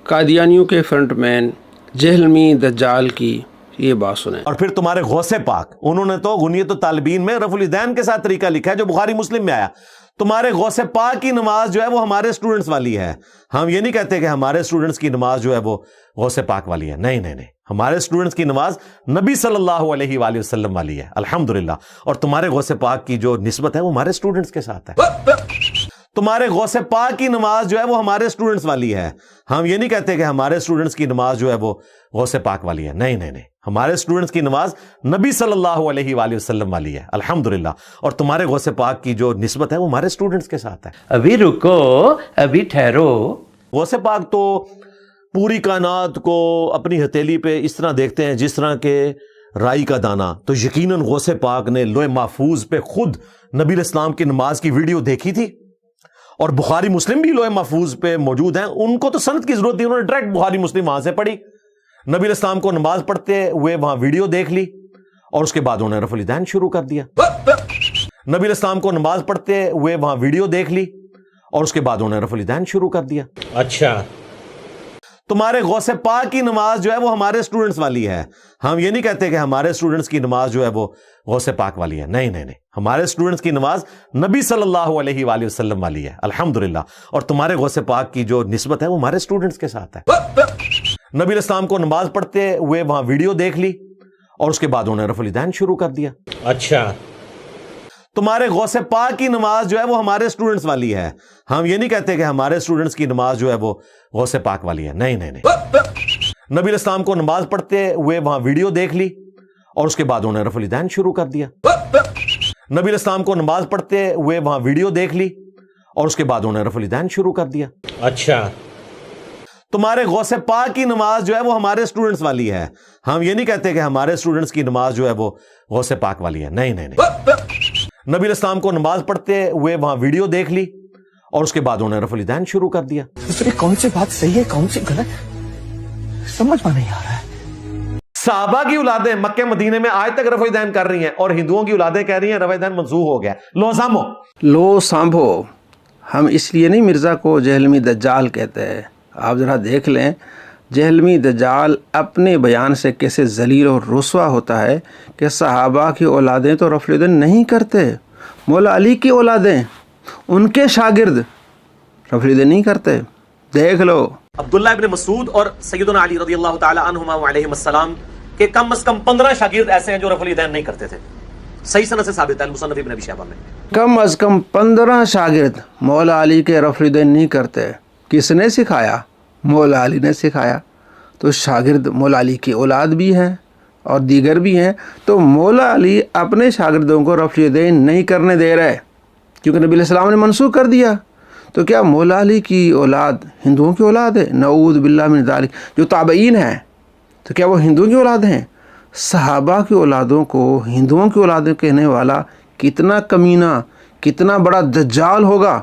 قادیانیوں کے فرنٹ مین جہلمی دجال کی یہ بات سنیں۔ اور پھر تمہارے غوث پاک، انہوں نے تو غنیت الطالبین میں رفع الیدین کے ساتھ طریقہ لکھا ہے جو بخاری مسلم میں آیا۔ تمہارے غوث پاک کی نماز جو ہے وہ ہمارے اسٹوڈنٹس والی ہے۔ ہم یہ نہیں کہتے کہ ہمارے اسٹوڈنٹس کی نماز جو ہے وہ غوث پاک والی ہے، نہیں نہیں نہیں، ہمارے اسٹوڈنٹس کی نماز نبی صلی اللہ علیہ وآلہ وسلم والی ہے الحمدللہ۔ اور تمہارے غوث پاک کی جو نسبت ہے وہ ہمارے اسٹوڈنٹس کے ساتھ ہے۔ تمہارے غوث پاک کی نماز جو ہے وہ ہمارے اسٹوڈنٹس والی ہے۔ ہم یہ نہیں کہتے کہ ہمارے اسٹوڈنٹس کی نماز جو ہے وہ غوث پاک والی ہے، نہیں نہیں نہیں، ہمارے اسٹوڈنٹس کی نماز نبی صلی اللہ علیہ وآلہ وسلم والی ہے الحمدللہ۔ اور تمہارے غوث پاک کی جو نسبت ہے وہ ہمارے اسٹوڈنٹس کے ساتھ ہے۔ ابھی رکو، ابھی ٹھہرو۔ غوث پاک تو پوری کائنات کو اپنی ہتھیلی پہ اس طرح دیکھتے ہیں جس طرح کے رائی کا دانہ، تو یقیناً غوث پاک نے لوح محفوظ پہ خود نبی علیہ السلام کی نماز کی ویڈیو دیکھی تھی، اور بخاری مسلم بھی لوح محفوظ پہ موجود ہیں۔ ان کو تو سند کی ضرورت تھی، انہوں نے ڈائریکٹ بخاری مسلم وہاں سے پڑھی، نبی علیہ السلام کو نماز پڑھتے ہوئے وہاں ویڈیو دیکھ لی، اور اس کے بعد انہوں نے رفع الیدین شروع کر دیا۔ نبی علیہ السلام کو نماز پڑھتے ہوئے وہاں ویڈیو دیکھ لی، اور اس کے بعد انہوں نے رفع الیدین شروع کر دیا۔ اچھا، تمہارے غوث پاک کی نماز جو ہے وہ ہمارے اسٹوڈنٹس والی ہے۔ ہم یہ نہیں کہتے کہ ہمارے اسٹوڈنٹس کی نماز جو ہے وہ غوث پاک والی ہے، نہیں نہیں نہیں، ہمارے اسٹوڈنٹس کی نماز نبی صلی اللہ علیہ وآلہ وسلم والی ہے الحمدللہ۔ اور تمہارے غوث پاک کی جو نسبت ہے وہ ہمارے اسٹوڈنٹس کے ساتھ ہے۔ نبی علیہ السلام کو نماز پڑھتے ہوئے وہاں ویڈیو دیکھ لی، اور اس کے بعد انہوں نے رفع الیدین شروع کر دیا۔ اچھا، تمہارے غوث پاک کی نماز جو ہے وہ ہمارے اسٹوڈنٹس والی ہے۔ ہم یہ نہیں کہتے کہ ہمارے اسٹوڈنٹس کی نماز جو ہے وہ غوث پاک والی ہے، نہیں نہیں نہیں، نبی علیہ السلام کو نماز پڑھتے ہوئے وہاں ویڈیو دیکھ لی، اور اس کے بعد انہوں نے رفع الیدین شروع کر دیا۔ نبی علیہ السلام کو نماز پڑھتے ہوئے وہاں ویڈیو دیکھ لی، اور اس کے بعد انہوں نے رفع الیدین شروع کر دیا۔ اچھا، تمہارے غوث پاک کی نماز جو ہے وہ ہمارے اسٹوڈنٹس والی ہے۔ ہم یہ نہیں کہتے کہ ہمارے اسٹوڈنٹس کی نماز جو ہے وہ غوث پاک والی ہے، نہیں نہیں نہیں، نبی علیہ السلام کو نماز پڑھتے ہوئے وہاں ویڈیو دیکھ لی، اور اس کے بعد انہوں نے رفع الیدین شروع کر دیا۔ کون سی بات صحیح ہے کون سی غلط سمجھ میں نہیں آ رہا ہے۔ صحابہ کی اولادیں مکہ مدینے میں آج تک رفع الیدین کر رہی ہیں، اور ہندوؤں کی اولادیں کہہ رہی ہیں رفع الیدین منسوخ ہو گیا۔ لو سانبھو، ہم اس لیے نہیں مرزا کو جہلمی دجال کہتے ہیں۔ آپ ذرا دیکھ لیں جہلمی دجال اپنے بیان سے کیسے ذلیل اور رسوا ہوتا ہے کہ صحابہ کی اولادیں تو رفع الیدین نہیں کرتے، مولا علی کی اولادیں، ان کے شاگرد رفع الیدین نہیں کرتے۔ دیکھ لو عبداللہ ابن مسعود اور سیدنا علی رضی اللہ تعالی عنہما وعلیہم السلام کے کم از کم 15 شاگرد ایسے ہیں جو رفع الیدین نہیں کرتے تھے، صحیح سند سے ثابت ہے مصنف ابن ابی شیبہ میں۔ کم از کم 15 شاگرد مولا علی کے رفع الیدین نہیں کرتے۔ کس نے سکھایا؟ مولا علی نے سکھایا۔ تو شاگرد مولا علی کی اولاد بھی ہیں اور دیگر بھی ہیں، تو مولا علی اپنے شاگردوں کو رفع الیدین نہیں کرنے دے رہے کیونکہ نبی علیہ السلام نے منسوخ کر دیا۔ تو کیا مولا علی کی اولاد ہندوؤں کی اولاد ہے؟ نعوذ باللہ من ذالک۔ جو تابعین ہیں تو کیا وہ ہندوؤں کی اولاد ہیں؟ صحابہ کی اولادوں کو ہندوؤں کی اولادیں کہنے والا کتنا کمینہ، کتنا بڑا دجال ہوگا۔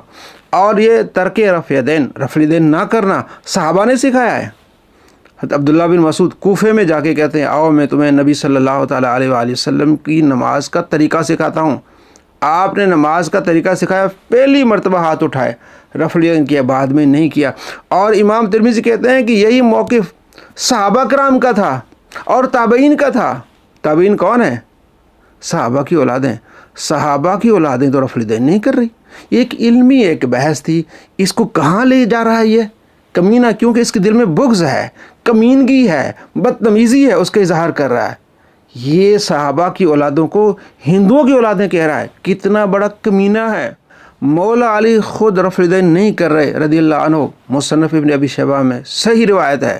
اور یہ ترک رفع الیدین نہ کرنا صحابہ نے سکھایا ہے۔ حضرت عبداللہ بن مسعود کوفے میں جا کے کہتے ہیں آؤ میں تمہیں نبی صلی اللہ تعالیٰ علیہ وآلہ وسلم کی نماز کا طریقہ سکھاتا ہوں۔ آپ نے نماز کا طریقہ سکھایا، پہلی مرتبہ ہاتھ اٹھائے، رفع الیدین کیا، بعد میں نہیں کیا۔ اور امام ترمذی کہتے ہیں کہ یہی موقف صحابہ کرام کا تھا اور تابعین کا تھا۔ تابعین کون ہیں؟ صحابہ کی اولادیں۔ صحابہ کی اولادیں تو رفع الیدین نہیں کر رہی۔ یہ ایک علمی ایک بحث تھی، اس کو کہاں لے جا رہا ہے یہ کمینہ؟ کیونکہ اس کے دل میں بغض ہے، کمینگی ہے، بدتمیزی ہے، اس کا اظہار کر رہا ہے۔ یہ صحابہ کی اولادوں کو ہندوؤں کی اولادیں کہہ رہا ہے، کتنا بڑا کمینہ ہے۔ مولا علی خود رفع الیدین نہیں کر رہے رضی اللہ عنہ، مصنف ابن ابی شیبہ میں صحیح روایت ہے۔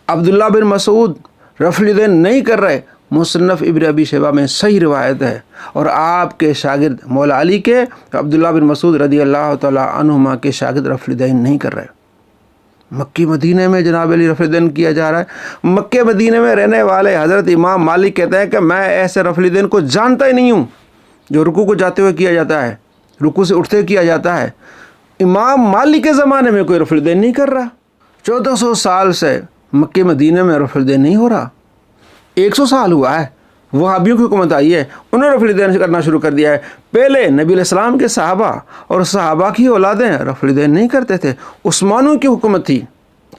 عبداللہ بن مسعود رفع الیدین نہیں کر رہے، مصنف ابن ابی شیبہ میں صحیح روایت ہے۔ اور آپ کے شاگرد مولا علی کے عبداللہ بن مسعود رضی اللہ تعالیٰ عنہما کے شاگرد رفع الیدین نہیں کر رہے۔ مکہ مدینہ میں جناب علی رفع الیدین کیا جا رہا ہے۔ مکہ مدینہ میں رہنے والے حضرت امام مالک کہتے ہیں کہ میں ایسے رفع الیدین کو جانتا ہی نہیں ہوں جو رکوع کو جاتے ہوئے کیا جاتا ہے، رکوع سے اٹھتے کیا جاتا ہے۔ امام مالک کے زمانے میں کوئی رفع الیدین نہیں کر رہا۔ 1400 سال سے مکہ مدینہ میں رفع الیدین نہیں ہو رہا۔ 100 سال ہوا ہے، وہابیوں کی حکومت آئی ہے، انہوں نے رفع الیدین کرنا شروع کر دیا ہے۔ پہلے نبی علیہ السلام کے صحابہ اور صحابہ کی اولادیں رفع الیدین نہیں کرتے تھے۔ عثمانوں کی حکومت تھی،